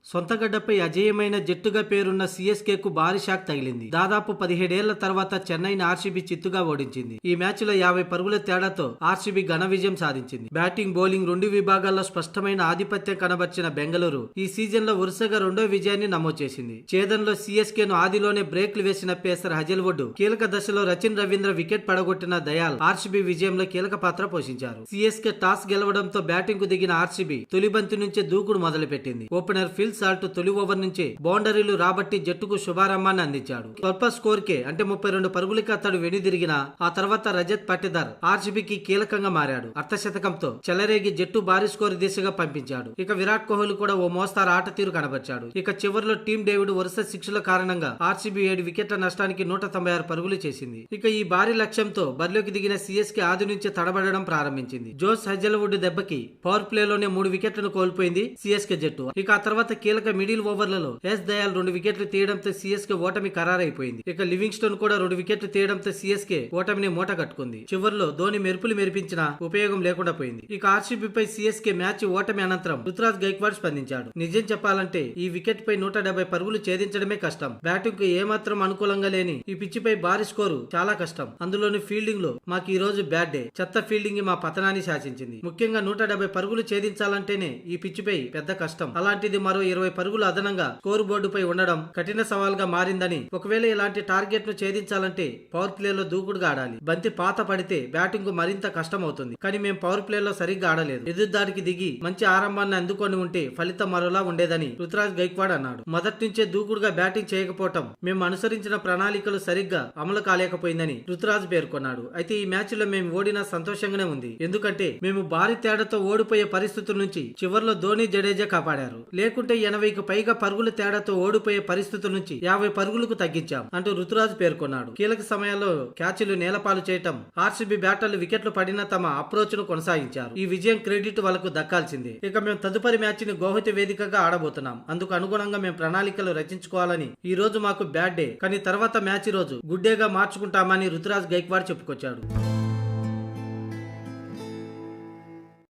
సొంత గడ్డపై అజేయమైన జట్టుగా పేరున్న సిఎస్కేకు భారీ షాక్ తగిలింది. దాదాపు 17 ఏళ్ల తర్వాత చెన్నైని ఆర్సీబీ చిత్తుగా ఓడించింది. ఈ మ్యాచ్ లో 50 పరుగుల తేడాతో ఆర్సీబీ ఘన విజయం సాధించింది. బ్యాటింగ్, బౌలింగ్ రెండు విభాగాల్లో స్పష్టమైన ఆధిపత్యం కనబర్చిన బెంగళూరు ఈ సీజన్ లో వరుసగా రెండో విజయాన్ని నమోదు చేసింది. ఛేదన్లో సిఎస్కేను ఆదిలోనే బ్రేక్లు వేసిన పేసర్ హజల్వుడ్ కీలక దశలో రచిన్ రవీంద్ర వికెట్ పడగొట్టిన దయాల్ ఆర్సీబీ విజయంలో కీలక పాత్ర పోషించారు. సిఎస్కే టాస్ గెలవడంతో బ్యాటింగ్ కు దిగిన ఆర్సీబీ తొలి బంతి నుంచే దూకుడు మొదలుపెట్టింది. ఓపెనర్ ఫిల్ సాల్ట్ తొలి ఓవర్ నుంచే బౌండరీలు రాబట్టి జట్టుకు శుభారంభాన్ని అందించాడు. స్వల్ప స్కోర్ కే అంటే 32 పరుగులకి అతడు వెనుదిరిగిన ఆ తర్వాత రజత్ పటిదార్ ఆర్సీబీకి కీలకంగా మారాడు. అర్ధశతకంతో చెలరేగి జట్టు భారీ స్కోర్ దిశగా పంపించాడు. ఇక విరాట్ కోహ్లీ కూడా ఓ మోస్తారు ఆట తీరు కనబర్చాడు. ఇక చివర్లో టీం డేవిడ్ వరుస శిక్షల కారణంగా ఆర్సీబీ 7 వికెట్ల నష్టానికి 196 పరుగులు చేసింది. ఇక ఈ భారీ లక్ష్యంతో బరిలోకి దిగిన సిఎస్కే ఆది నుంచే తడబడడం ప్రారంభించింది. జోస్ హజల్వుడ్ దెబ్బకి పవర్ ప్లేలోనే 3 వికెట్లను కోల్పోయింది సిఎస్కే జట్టు. ఇక ఆ తర్వాత కీలక మిడిల్ ఓవర్లలో ఎస్ దయాల్ 2 వికెట్లు తీయడంతో సిఎస్కే ఓటమి ఖరారైపోయింది. ఇక లివింగ్స్టన్ కూడా 2 వికెట్లు తీయడంతో సిఎస్కే ఓటమిని మూట కట్టుకుంది. చివర్లో ధోని మెరుపులు మెరిపించిన ఉపయోగం లేకుండా పోయింది. ఇక ఆర్సీబీపై సిఎస్కే మ్యాచ్ ఓటమి అనంతరం రుతురాజ్ గైక్వాడ్ స్పందించాడు. నిజం చెప్పాలంటే ఈ వికెట్ పై 170 పరుగులు ఛేదించడమే కష్టం. బ్యాటింగ్ కు ఏమాత్రం అనుకూలంగా లేని ఈ పిచ్ పై భారీ స్కోరు చాలా కష్టం. అందులోని ఫీల్డింగ్ లో మాకు ఈ రోజు బ్యాడ్ డే. చెత్త ఫీల్డింగ్ మా పతనాన్ని శాసించింది. ముఖ్యంగా 170 పరుగులు ఛేదించాలంటేనే ఈ పిచ్ పై పెద్ద కష్టం. అలాంటిది మరో 20 పరుగులు అదనంగా స్కోర్ బోర్డుపై ఉండడం కఠిన సవాల్గా మారిందని, ఒకవేళ ఇలాంటి టార్గెట్ ను ఛేదించాలంటే పవర్ ప్లేలో దూకుడుగా ఆడాలి. బంతి పాత పడితే బ్యాటింగ్ కు మరింత కష్టం అవుతుంది. కానీ మేము పవర్ ప్లేలో సరిగ్గా ఆడలేదు. ఎదురుదాడికి దిగి మంచి ఆరంభాన్ని అందుకొని ఉంటే ఫలితం మరోలా ఉండేదని రుతురాజ్ గైక్వాడ్ అన్నాడు. మొదటి నుంచే దూకుడుగా బ్యాటింగ్ చేయకపోవటం, మేము అనుసరించిన ప్రణాళికలు సరిగ్గా అమలు కాలేకపోయిందని రుతురాజ్ పేర్కొన్నాడు. అయితే ఈ మ్యాచ్ లో మేము ఓడినా సంతోషంగానే ఉంది. ఎందుకంటే మేము భారీ తేడాతో ఓడిపోయే పరిస్థితుల నుంచి చివర్లో ధోని, జడేజా కాపాడారు. లేకుంటే 80కు పైగా పరుగుల తేడాతో ఓడిపోయే పరిస్థితుల నుంచి 50 పరుగులకు తగ్గించాం అంటూ రుతురాజ్ పేర్కొన్నాడు. కీలక సమయాల్లో క్యాచ్లు నేలపాలు చేయటం, ఆర్సీబీ బ్యాటర్లు వికెట్లు పడినా తమ అప్రోచ్ ను కొనసాగించారు. ఈ విజయం క్రెడిట్ వాళ్ళకు దక్కాల్సిందే. ఇక మేము తదుపరి మ్యాచ్ ని గౌహతి వేదికగా ఆడబోతున్నాం. అందుకు అనుగుణంగా మేము ప్రణాళికలు రచించుకోవాలని, ఈ రోజు మాకు బ్యాడ్ డే కానీ తర్వాత మ్యాచ్ రోజు గుడ్ డేగా మార్చుకుంటామని రుతురాజ్ గైక్వాడ్ చెప్పుకొచ్చాడు.